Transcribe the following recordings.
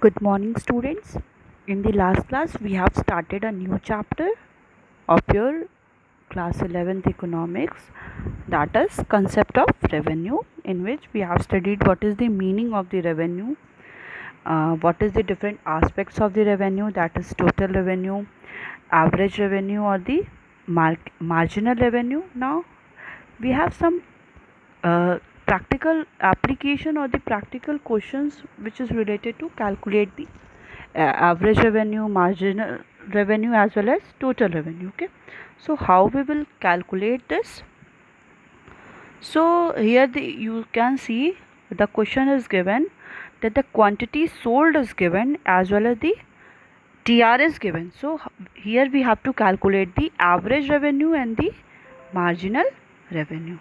Good morning, students. In the last class, we have started a new chapter of your class 11th economics, that is concept of revenue, in which we have studied what is the meaning of the revenue, what is the different aspects of the revenue, that is total revenue, average revenue, or the marginal revenue. Now we have some practical application or the practical questions which is related to calculate the average revenue, marginal revenue, as well as total revenue. Okay, so how we will calculate this? So here you can see the question is given that the quantity sold is given as well as the TR is given. So here we have to calculate the average revenue and the marginal revenue.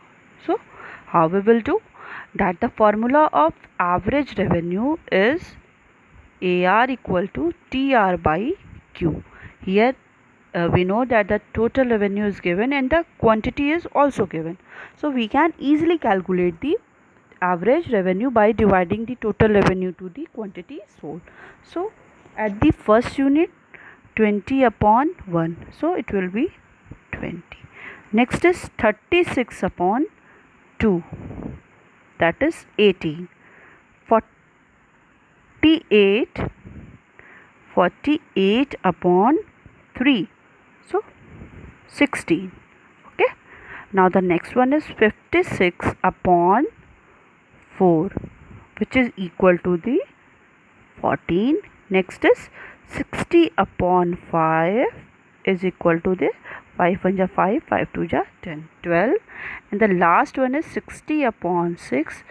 So how we will do that? The formula of average revenue is AR equal to TR by Q. Here we know that the total revenue is given and the quantity is also given. So we can easily calculate the average revenue by dividing the total revenue to the quantity sold. So at the first unit, 20 upon 1. So it will be 20. Next is 36 upon 2. That is 18. 48 upon 3. So 16. Okay. Now the next one is 56 upon 4, which is equal to the 14. Next is 60 upon 5 is equal to the 5 1 ja 5, 5 2 ja 10, 12. And the last one is 60 upon 6,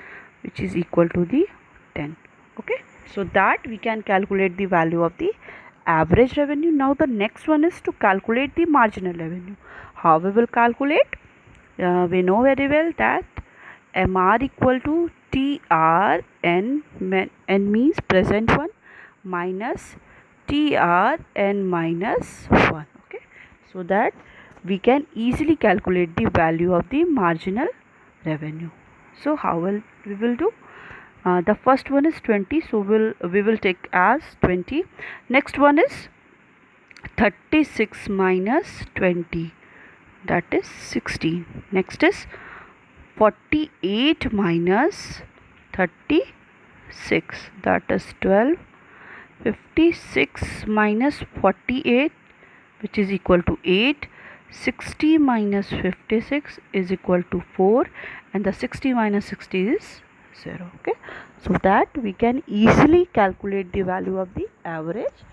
which is equal to the 10. Okay, so that we can calculate the value of the average revenue. Now the next one is to calculate the marginal revenue. How we will calculate? We know very well that MR equal to TR n means present one minus TR n minus 1. Okay, so that we can easily calculate the value of the marginal revenue. So how we will do? The first one is 20, so we will take as 20. Next one is 36 minus 20, that is 16. Next is 48 minus 36, that is 12. 56 minus 48, which is equal to 8. 60 minus 56 is equal to 4, and the 60 minus 60 is 0. Okay, so that we can easily calculate the value of the average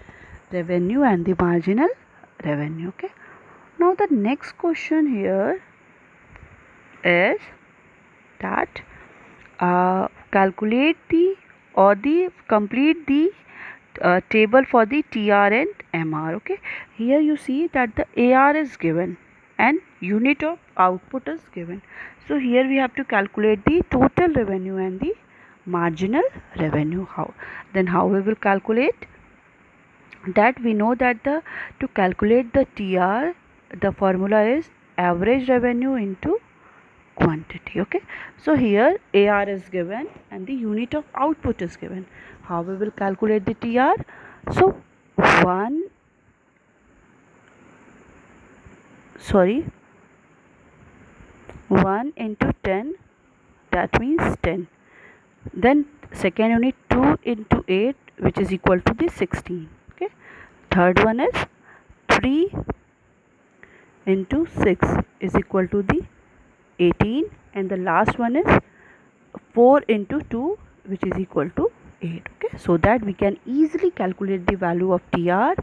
revenue and the marginal revenue. Okay, now the next question here is that calculate the or the complete the table for the TR and MR. Okay, here you see that the AR is given and unit of output is given. So here we have to calculate the total revenue and the marginal revenue. How we will calculate that? We know that to calculate the TR, the formula is average revenue into quantity. Okay, so here AR is given and the unit of output is given. How we will calculate the TR? So 1 into 10, that means 10. Then second unit 2 into 8, which is equal to the 16. Okay, third one is 3 into 6 is equal to the 18, and the last one is 4 into 2, which is equal to 8. Okay, so that we can easily calculate the value of TR.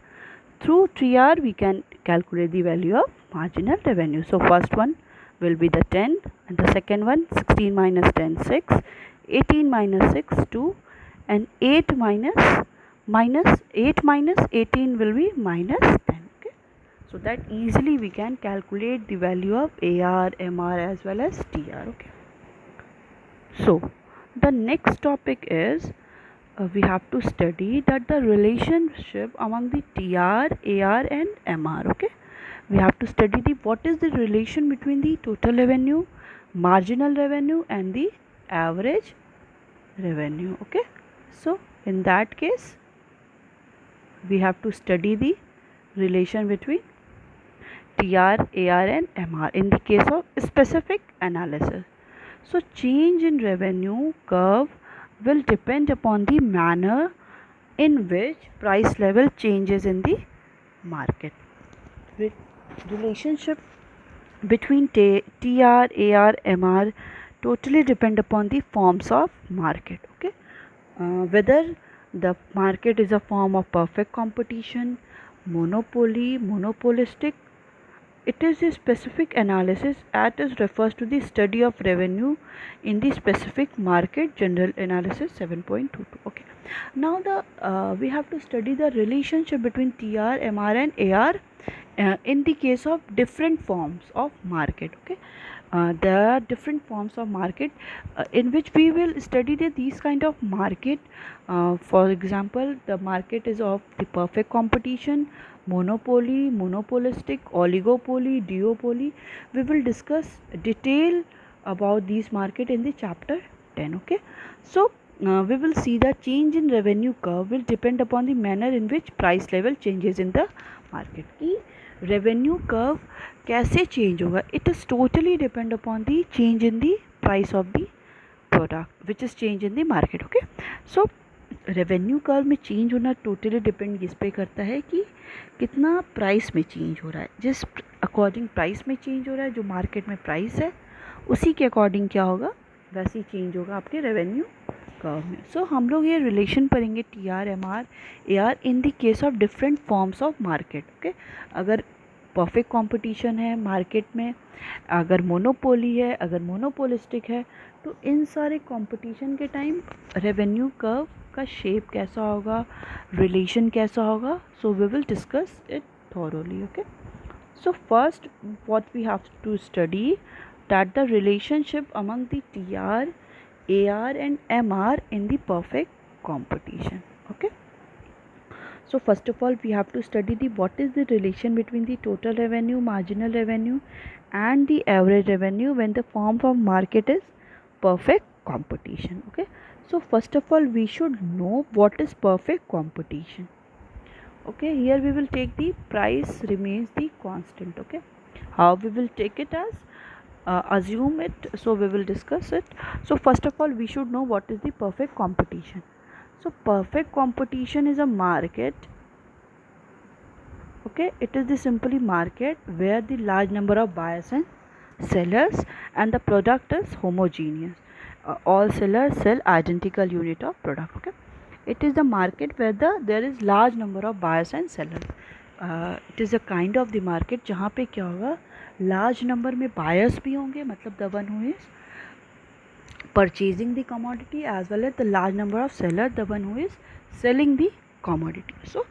Through TR we can calculate the value of marginal revenue. So first one will be the 10, and the second one 16 minus 10 6, 18 minus 6 2, and 8 minus 18 will be minus 10. Okay, so that easily we can calculate the value of AR, MR, as well as TR. Okay, so the next topic is we have to study that the relationship among the TR, AR, and MR. Okay, we have to study the what is the relation between the total revenue, marginal revenue, and the average revenue. Okay, so in that case we have to study the relation between TR, AR and MR in the case of specific analysis. So change in revenue curve will depend upon the manner in which price level changes in the market. With relationship between TR, AR, MR totally depend upon the forms of market. Okay, whether the market is a form of perfect competition, monopoly, monopolistic. It is a specific analysis that is refers to the study of revenue in the specific market. General analysis 7.22. Okay. Now we have to study the relationship between TR, MR and AR in the case of different forms of market. Okay. There are different forms of market in which we will study these kind of market. For example, the market is of the perfect competition, monopoly, monopolistic, oligopoly, duopoly. We will discuss detail about these market in the chapter 10. Okay, so we will see the change in revenue curve will depend upon the manner in which price level changes in the market. की revenue curve कैसे change होगा? It is totally depend upon the change in the price of the product which is change in the market. Okay, so revenue curve में change होना totally depend इस पे करता है कि कितना प्राइस में चेंज हो रहा है. जिस अकॉर्डिंग प्राइस में चेंज हो रहा है, जो मार्केट में प्राइस है उसी के अकॉर्डिंग क्या होगा, वैसे ही चेंज होगा आपके रेवेन्यू कर्व में. सो हम लोग ये रिलेशन पढ़ेंगे T R, M R, A R in the case of different forms of market. Okay, अगर परफेक्ट कंपटीशन है मार्केट में, अगर मोनोपोली है, अगर मोनोपोलिस्टिक है, तो इन सारे कंपटीशन के टाइम रेवेन्यू कर्व का शेप कैसा होगा, रिलेशन कैसा होगा. So we will discuss it thoroughly. Okay, so first what we have to study that the relationship among the TR, AR and MR in the perfect competition. Okay, so first of all we have to study the what is the relation between the total revenue, marginal revenue and the average revenue when the form of market is perfect competition. Okay, so first of all we should know what is perfect competition. Okay, here we will take the price remains the constant. Okay, how we will take it as assume it, so we will discuss it. So first of all we should know what is the perfect competition. So perfect competition is a market. Okay, it is the simply market where the large number of buyers and sellers and the product is homogeneous. All sellers sell identical unit of product. Okay, it is the market where there is large number of buyers and sellers. It is a kind of the market जहाँ पे क्या होगा, large number में buyers भी होंगे, मतलब the one who is purchasing the commodity, as well as the large number of sellers, the one who is selling the commodity. So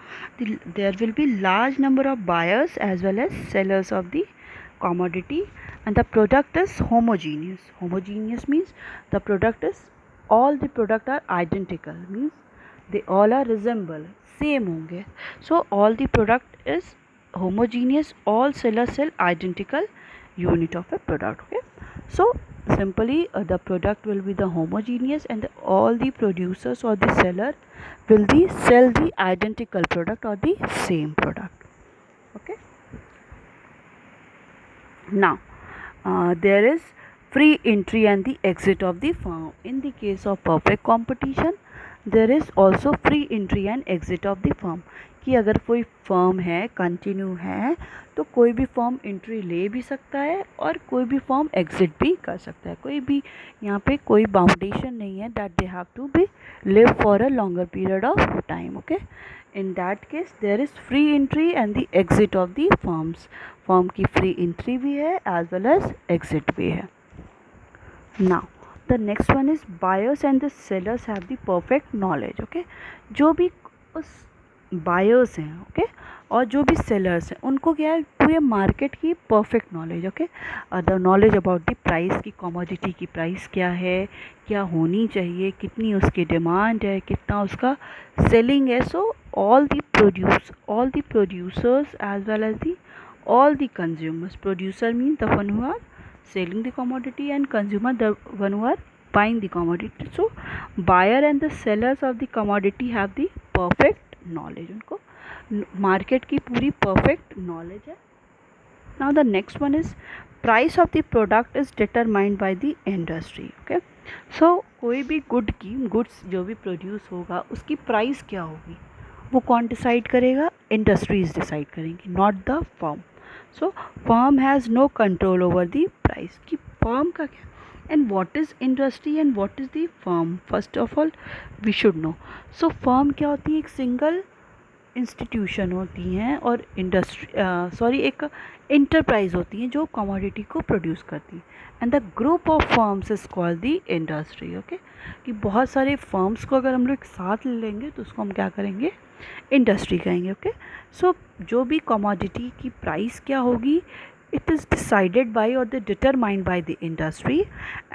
there will be large number of buyers as well as sellers of the commodity, and the product is homogeneous. Homogeneous means the product is, all the product are identical, means they all are resemble, same होंगे. So all the product is homogeneous, all sellers sell identical unit of a product. Okay, so simply the product will be the homogeneous and all the producers or the seller will sell the identical product or the same product. Okay, now there is free entry and the exit of the firm. In the case of perfect competition there is also free entry and exit of the firm. कि अगर कोई firm है, continue है, तो कोई भी firm entry ले भी सकता है और कोई भी फर्म एग्जिट भी कर सकता है. कोई भी यहाँ पे कोई बाउंडेशन नहीं है that they have to be live for a longer period of time. Okay, in that case there is free entry and the exit of the firms. Firm की फ्री एंट्री भी है एज वेल एज एग्जिट भी है. Now the next one is buyers and the sellers have the perfect knowledge. Okay, जो भी उस buyers हैं, okay, और जो भी सेलर्स हैं उनको क्या है, पूरे मार्केट की perfect knowledge. Okay, the knowledge about the price की, कमोडिटी की प्राइस क्या है, क्या होनी चाहिए, कितनी उसकी डिमांड है, कितना उसका सेलिंग है. So all the producers as well as the all the consumers. Producer means the one who are selling the commodity and consumer the one who are buying the commodity. So buyer and the sellers of the commodity have the perfect knowledge. उनको market की पूरी perfect knowledge है. Now the next one is price of the product is determined by the industry. Okay, so कोई भी goods जो भी produce होगा उसकी प्राइस क्या होगी वो कौन डिसाइड करेगा? इंडस्ट्रीज डिसाइड करेंगी, not the firm. So firm has no control over the price. कि फर्म का क्या, and what is industry and what is the firm, first of all we should know. So firm क्या होती है? एक single institution होती हैं और एक इंटरप्राइज होती हैं जो कमोडिटी को प्रोड्यूस करती है. And the group of firms is called the industry. Okay, कि बहुत सारे फर्म्स को अगर हम लोग एक साथ ले लेंगे तो उसको हम क्या करेंगे? इंडस्ट्री कहेंगे. ओके, सो जो भी कमोडिटी की प्राइस क्या होगी, इट इज़ डिसाइडेड बाई और the determined by the industry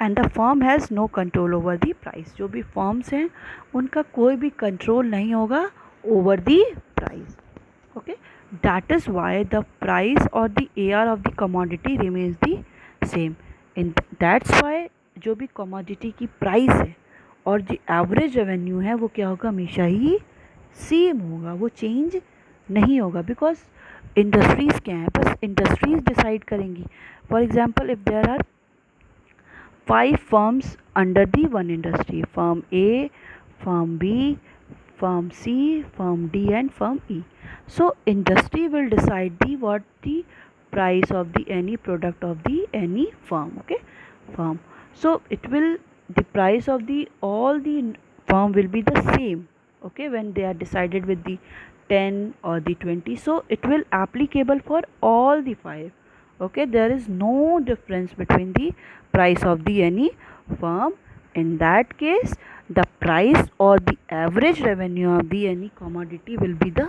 and the firm has no control over the price. जो भी फर्म्स हैं उनका कोई भी कंट्रोल नहीं होगा over the price. Okay, that is why the price or the AR of the commodity remains the same. And that's why जो भी commodity की price है और जो average revenue है वो क्या होगा? हमेशा ही सेम होगा, वो चेंज नहीं होगा. बिकॉज इंडस्ट्रीज़ क्या हैं? बस इंडस्ट्रीज़ डिसाइड करेंगी. For example, if there are 5 firms under the one industry, firm A, firm B, firm C, firm D and firm E. So industry will decide what the price of the any product of the any firm. Okay, firm. So it will, the price of the all the firm will be the same. Okay, when they are decided with the 10 or the 20. So it will applicable for all the 5. Okay, there is no difference between the price of the any firm. In that case, the price or the average revenue of the any commodity will be the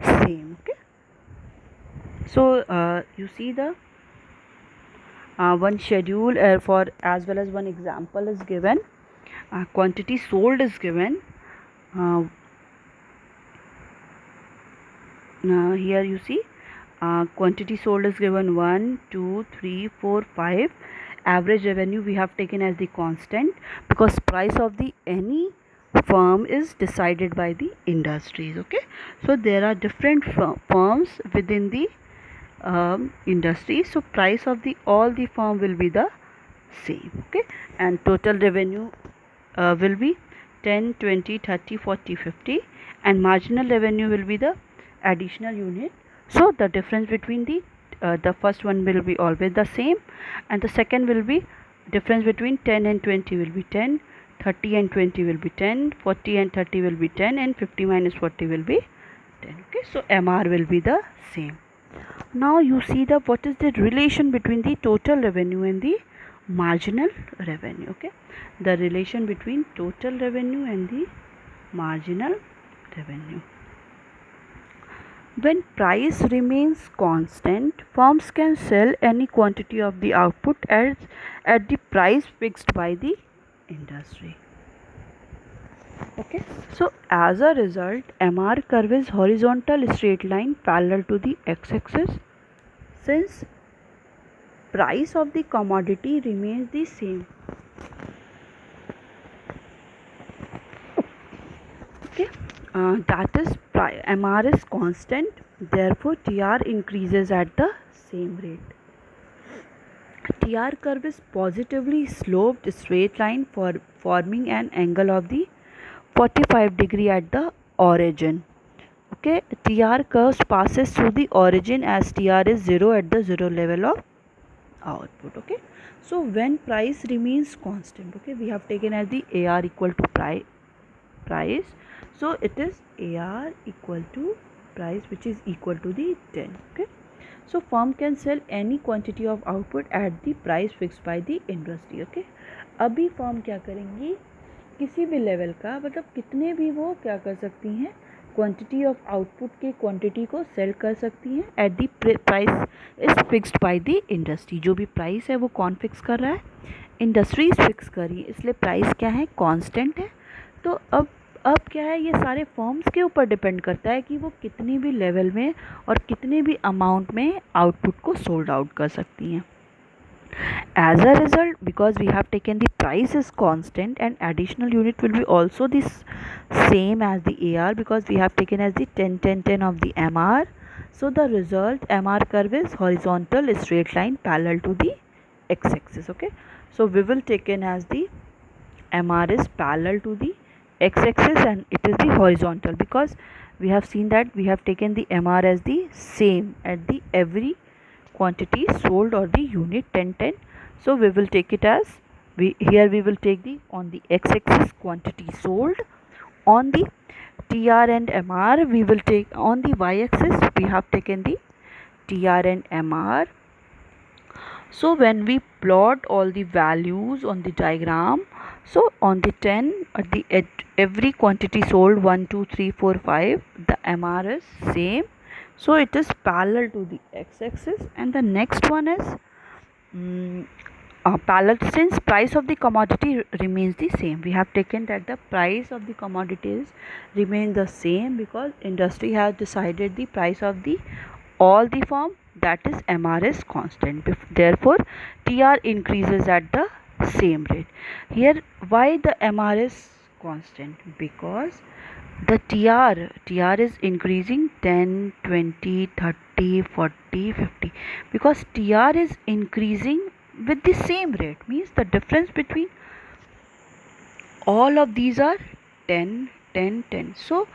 same. Okay, so you see the one schedule for as well as one example is given. Quantity sold is given. Here you see quantity sold is given 1, 2, 3, 4, 5. Average revenue we have taken as the constant because price of the any firm is decided by the industries. Okay, so there are different firms within the industry, so price of the all the firm will be the same. Okay, and total revenue will be 10, 20, 30, 40, 50, and marginal revenue will be the additional unit. So the difference between the first one will be always the same, and the second will be difference between 10 and 20 will be 10, 30 and 20 will be 10, 40 and 30 will be 10, and 50 minus 40 will be 10. Okay, so MR will be the same. Now you see the what is the relation between the total revenue and the marginal revenue. Okay, the relation between total revenue and the marginal revenue. When price remains constant, firms can sell any quantity of the output at the price fixed by the industry. Okay, so as a result, MR curve is horizontal straight line parallel to the x-axis. Since price of the commodity remains the same. Okay, that is MR is constant, therefore TR increases at the same rate. TR curve is positively sloped straight line for forming an angle of the 45 degree at the origin. Okay, TR curve passes through the origin as TR is 0 at the 0 level of output. Okay, so when price remains constant, okay, we have taken as the AR equal to price, so it is AR equal to price, which is equal to the 10. Okay, so firm can sell any quantity of output at the price fixed by the industry. Okay, अभी firm क्या करेंगी? किसी भी level का मतलब कितने भी वो क्या कर सकती हैं, क्वांटिटी ऑफ आउटपुट के क्वांटिटी को सेल कर सकती हैं at the price is fixed by the industry. जो भी प्राइस है वो कौन फिक्स कर रहा है? इंडस्ट्रीज फिक्स कर रही है, इसलिए प्राइस क्या है? कांस्टेंट है. तो अब क्या है, ये सारे फर्म्स के ऊपर डिपेंड करता है कि वो कितनी भी लेवल में और कितने भी अमाउंट में आउटपुट को सोल्ड आउट कर सकती हैं. As a result, because we have taken the price is constant, and additional unit will be also this same as the AR, because we have taken as the 10 10 10 of the MR. So the result MR curve is horizontal straight line parallel to the x-axis. Okay, so we will take in as the MR is parallel to the x-axis and it is the horizontal, because we have seen that we have taken the MR as the same at the every quantity sold or the unit 10 10. So we will take it as, we will take the on the x-axis quantity sold, on the TR and MR we will take, on the y-axis we have taken the TR and MR. So when we plot all the values on the diagram, so on the 10 at every quantity sold 1 2 3 4 5, the MR is same, so it is parallel to the x-axis. And the next one is parallel, since price of the commodity remains the same, we have taken that the price of the commodities remain the same, because industry has decided the price of the all the firm, that is MR is constant. Therefore TR increases at the same rate. Here why the MR is constant? Because the TR is increasing 10 20 30 40 50, because TR is increasing with the same rate, means the difference between all of these are 10 10 10. So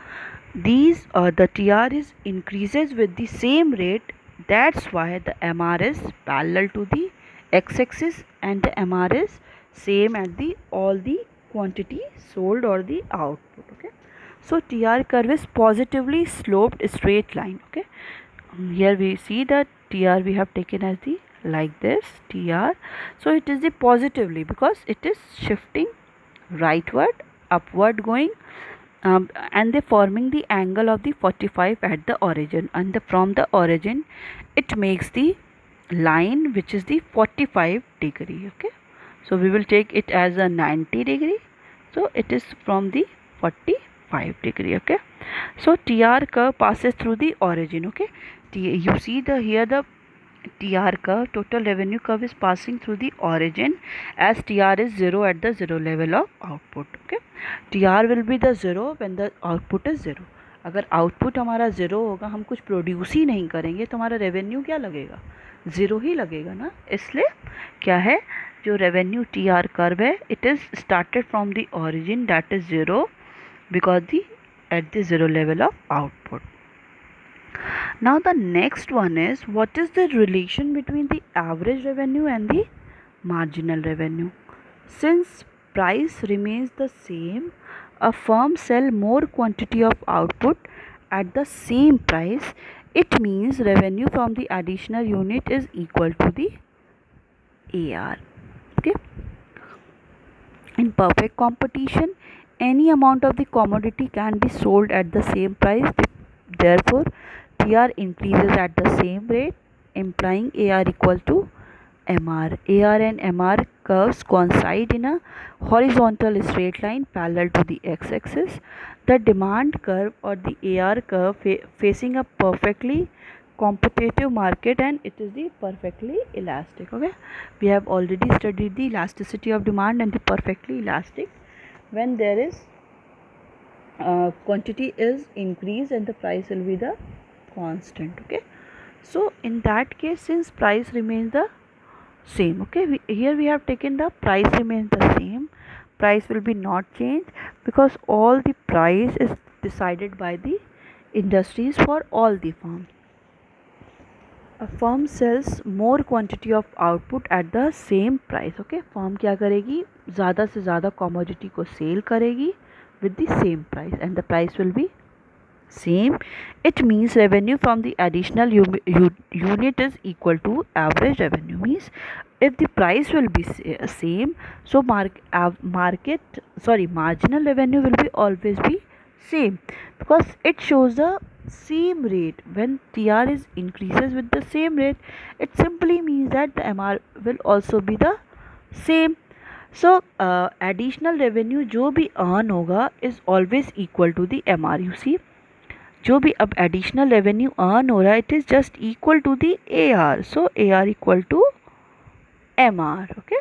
these the TR is increases with the same rate, that's why the MR is parallel to the x-axis and the MR is same at the all the quantity sold or the output. Okay, so TR curve is positively sloped straight line. Okay, here we see that TR we have taken as the like this TR, so it is the positively because it is shifting rightward, upward going, and they forming the angle of the 45 at the origin, and from the origin it makes the line which is the 45 degree. Okay, so we will take it as a 90 degree, so it is from the 45 degree. Okay, so TR curve passes through the origin. Okay, you see the here the TR curve, total revenue curve, is passing through the origin, as TR is 0 at the 0 level of output. Okay, TR will be the 0 when the output is 0. अगर output हमारा 0 होगा, हम कुछ produce ही नहीं करेंगे, तो हमारा revenue क्या लगेगा? 0 ही लगेगा ना. इसलिए क्या है, जो रेवेन्यू TR कर्व है, it is started from the origin, that is 0, because the at the 0 level of output. Now the next one is, what is the relation between the average revenue and the marginal revenue? Since price remains the same, a firm sell more quantity of output at the same price, it means revenue from the additional unit is equal to the AR. Okay, in perfect competition, any amount of the commodity can be sold at the same price. Therefore TR increases at the same rate, implying AR equal to MR. AR and MR curves coincide in a horizontal straight line parallel to the x-axis. The demand curve or the AR curve facing a perfectly competitive market, and it is the perfectly elastic. Okay, we have already studied the elasticity of demand and the perfectly elastic. When there is quantity is increased and the price will be the constant. Okay, so in that case, since price remains the same, okay, here we have taken the price remains the same, price will be not changed, because all the price is decided by the industries for all the firms. A firm sells more quantity of output at the same price. Okay, firm क्या करेगी, ज़्यादा से ज़्यादा commodity को sale करेगी with the same price, and the price will be same. It means revenue from the additional unit is equal to average revenue. Means if the price will be same, so marginal revenue will be always be same, because it shows the same rate. When TR is increases with the same rate, it simply means that the MR will also be the same. So additional revenue जो भी earn होगा is always equal to the MR. You see, जो भी अब additional revenue earn हो रहा है, it is just equal to the AR. So AR equal to MR. Okay.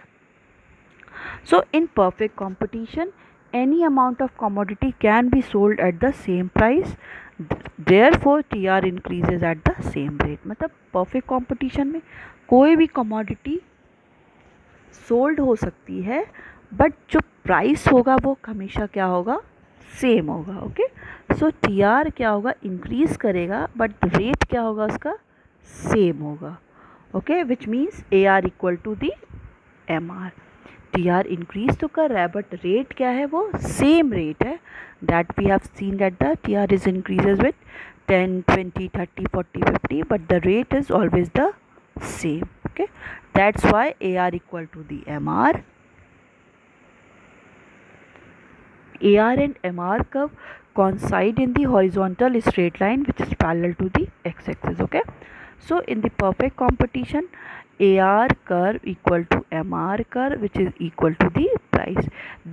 So in perfect competition, any amount of commodity can be sold at the same price. Therefore TR increases at the same rate. मतलब perfect competition में कोई भी commodity sold हो सकती है, but जो price होगा वो हमेशा क्या होगा, सेम होगा. ओके. सो टी आर क्या होगा, इंक्रीज करेगा, बट रेट क्या होगा उसका, सेम होगा. Okay. Which means A R equal to the M R. T R increase तो कर रहा है, बट रेट क्या है, वो सेम रेट है. That we have seen that the T R is increases with 10, 20, 30, 40, 50, but the rate is always the same. Okay, that's why AR equal to the MR. AR and MR curve coincide in the horizontal straight line which is parallel to the x-axis. Okay, so in the perfect competition, AR curve equal to MR curve which is equal to the price.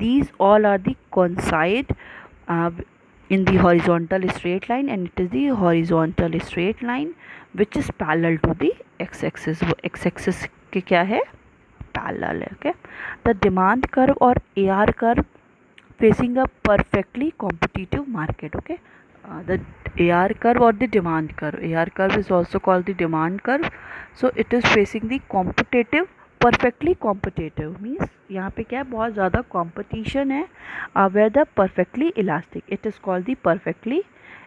These all are the coincide in the horizontal straight line, and it is the horizontal straight line which is parallel to the x-axis. वो x-axis के क्या है, parallel है. Okay, the demand curve or AR curve facing a perfectly competitive market. Okay, the AR curve or the demand curve. AR curve is also called the demand curve. So it is facing the competitive, perfectly competitive means यहाँ पे क्या है, बहुत ज़्यादा competition है. Where the perfectly elastic, it is called the perfectly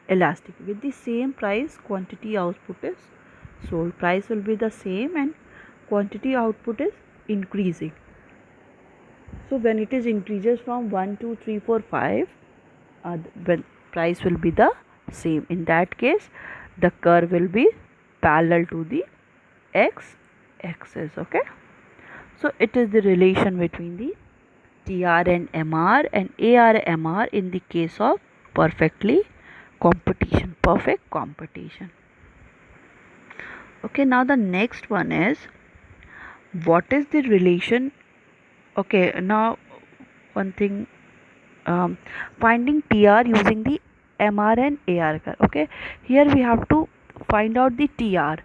elastic. With the same price, quantity output is sold. Price will be the same and quantity output is increasing. So when it is increases from 1, 2, 3, 4, 5, when price will be the same. In that case, the curve will be parallel to the x axis. Okay, so it is the relation between the TR and MR and AR MR in the case of perfect competition. Okay, now the next one is, what is the relation. Okay, now one thing, finding TR using the MR and AR curve. Okay, here we have to find out the TR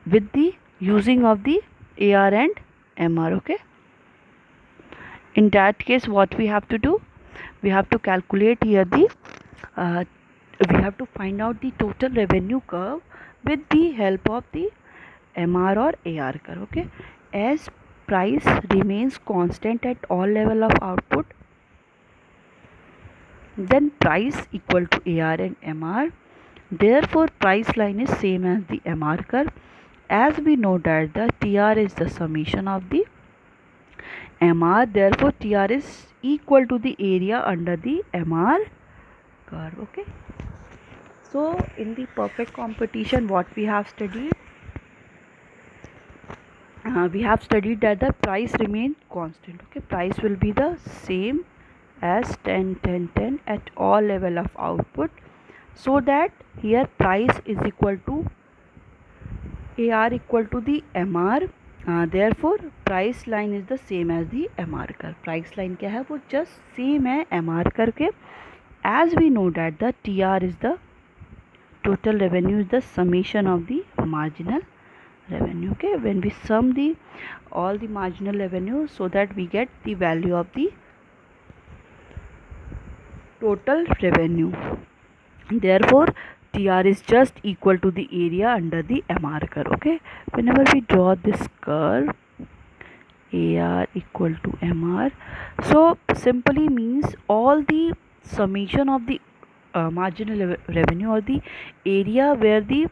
with the using of the AR and MR. Okay, in that case what we have to do, we have to calculate here the we have to find out the total revenue curve with the help of the MR or AR curve. Okay, as price remains constant at all level of output, then price equal to AR and MR. Therefore price line is same as the MR curve, as we know that the TR is the summation of the MR. Therefore TR is equal to the area under the MR curve. Okay, so in the perfect competition, what we have studied, that the price remain constant. Okay, price will be the same as 10, 10, 10 at all level of output, so that here price is equal to AR equal to the MR. Therefore price line is the same as the MR curve. Price line क्या है, वो just same है MR curve के. As we know that the TR is the total revenue, is the summation of the marginal revenue. Okay, when we sum the all the marginal revenue, so that we get the value of the total revenue. Therefore TR is just equal to the area under the MR curve. Okay, whenever we draw this curve, AR equal to MR, so simply means all the summation of the marginal revenue, or the area where the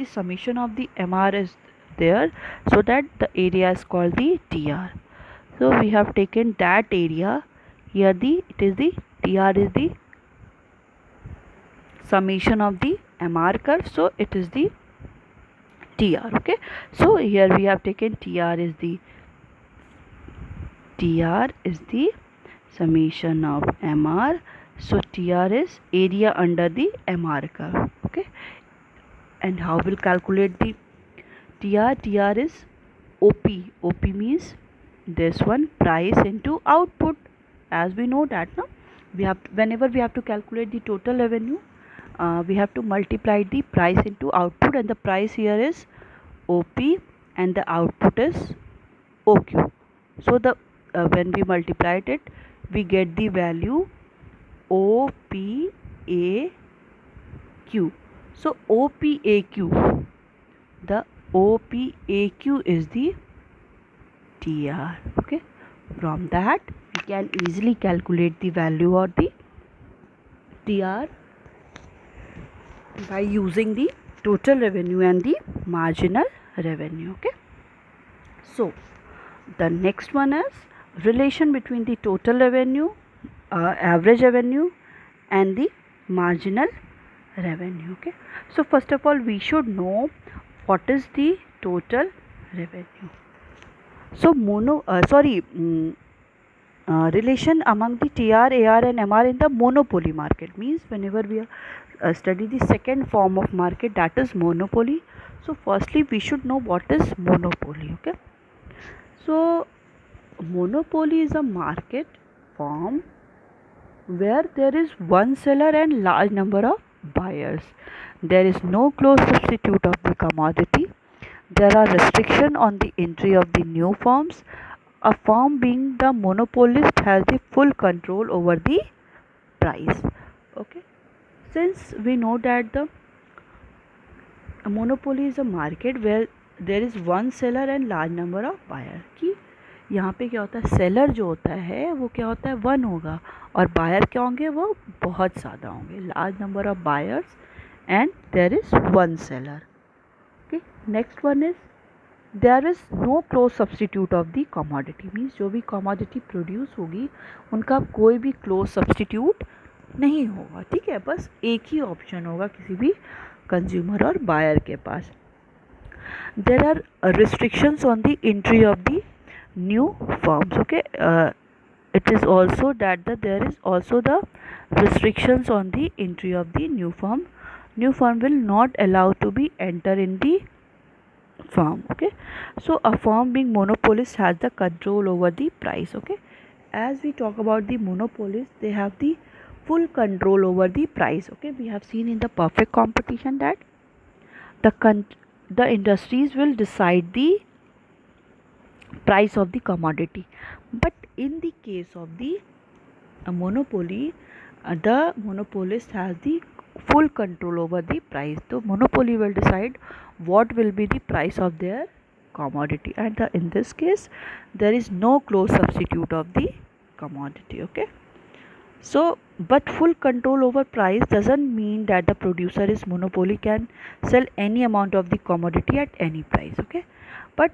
summation of the MR is there, so that the area is called the TR. So we have taken that area here, it is the TR is the summation of the MR curve, so it is the TR. Okay, so here we have taken TR is the summation of MR, so TR is area under the MR curve. Okay, and how we'll calculate the TR? TR is OP. OP means this one, price into output. As we know that now, we have, whenever we have to calculate the total revenue, we have to multiply the price into output, and the price here is OP and the output is OQ. So the when we multiplied it, we get the value OPAQ. So OPAQ, the OPAQ is the TR. Okay, from that we can easily calculate the value of the TR by using the total revenue and the marginal revenue. Okay, so the next one is relation between the total revenue, average revenue and the marginal revenue. Okay, so first of all we should know what is the total revenue. So relation among the TR, AR and MR in the monopoly market means whenever we study the second form of market, that is monopoly. So firstly we should know what is monopoly. Okay, so monopoly is a market form where there is one seller and large number of buyers. There is no close substitute of the commodity. There are restrictions on the entry of the new firms. A firm being the monopolist has the full control over the price. Okay, since we know that the monopoly is a market where there is one seller and large number of buyer, कि यहाँ पे क्या होता है, seller जो होता है वो क्या होता है, वन होगा और बायर क्या होंगे, वो बहुत ज़्यादा होंगे, large number of buyers and there is one seller. Okay, next one is there is no close substitute of the commodity. Means जो भी कमोडिटी प्रोड्यूस होगी उनका कोई भी क्लोज सब्सटीट्यूट नहीं होगा. ठीक है, बस एक ही ऑप्शन होगा किसी भी कंज्यूमर और बायर के पास. There are restrictions on the entry of the new firms. Okay, it is also that there is also the restrictions on the entry of the new firm. New firm will not allow to be enter in the firm. Okay, so a firm being monopolist has the control over the price. Okay, as we talk about the monopolist, they have the full control over the price. Okay, we have seen in the perfect competition that the industries will decide the price of the commodity, but in the case of the monopoly, the monopolist has the full control over the price. So monopoly will decide what will be the price of their commodity, and in this case there is no close substitute of the commodity. Okay, so but full control over price doesn't mean that the producer is monopoly can sell any amount of the commodity at any price. Okay, but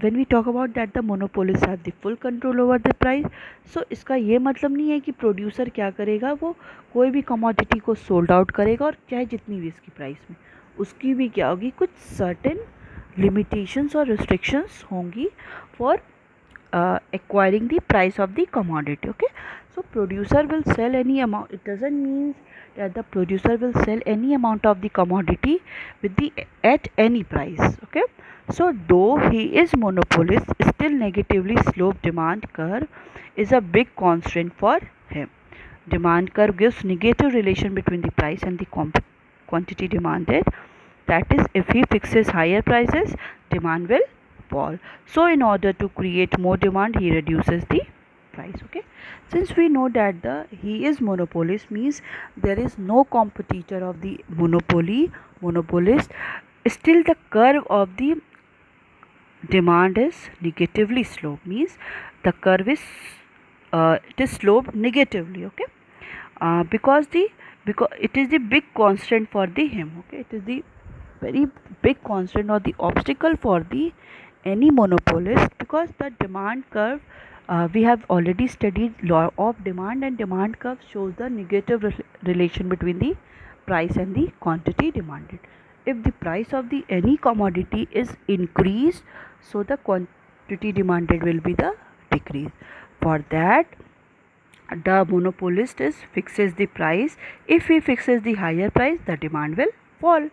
when we talk about that the monopolists have the full control over the price, so इसका ये मतलब नहीं है कि producer क्या करेगा, वो कोई भी कमोडिटी को सोल्ड आउट करेगा और चाहे जितनी भी इसकी प्राइस में, उसकी भी क्या होगी, कुछ सर्टेन लिमिटेशंस और रिस्ट्रिक्शंस होंगी for acquiring the price of the commodity. Okay, so producer will sell any amount. It doesn't mean that the producer will sell any amount of the commodity with the at any price. Okay, so though he is monopolist, still negatively sloped demand curve is a big constraint for him. Demand curve gives negative relation between the price and the quantity demanded. That is, if he fixes higher prices, demand will fall. So in order to create more demand, he reduces the price. Okay, since we know that he is monopolist means there is no competitor of the monopolist, still the curve of the demand is negatively sloped, means the curve is it is sloped negatively. Okay, because it is the big constant for the him. Okay, it is the very big constant or the obstacle for the any monopolist, because the demand curve, we have already studied law of demand, and demand curve shows the negative relation between the price and the quantity demanded. If the price of the any commodity is increased, so the quantity demanded will be the decrease. For that the monopolist fixes the price. If he fixes the higher price, the demand will fall.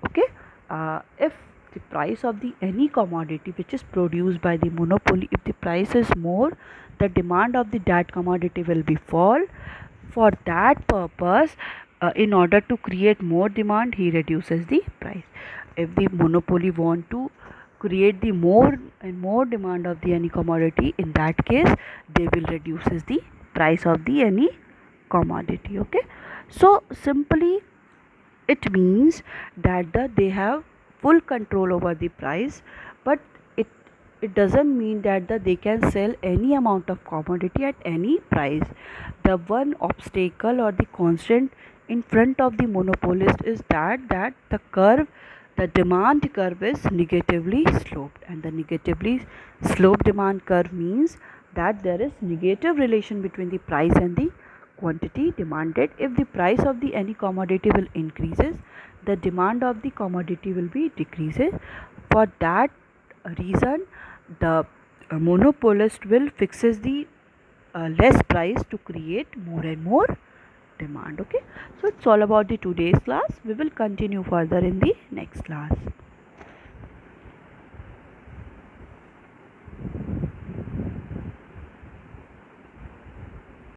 Okay, if the price of the any commodity which is produced by the monopoly, if the price is more, the demand of the that commodity will be fall. For that purpose, in order to create more demand, he reduces the price. If the monopoly want to create the more and more demand of the any commodity, in that case they will reduces the price of the any commodity. Okay, so simply it means that they have full control over the price, but it it doesn't mean that they can sell any amount of commodity at any price. The one obstacle or the constant in front of the monopolist is that the curve, the demand curve is negatively sloped, and the negatively sloped demand curve means that there is negative relation between the price and the quantity demanded. If the price of the any commodity will increases, the demand of the commodity will be decreases. For that reason, the monopolist will fixes the less price to create more and more demand. Okay, so it's all about the today's class. We will continue further in the next class.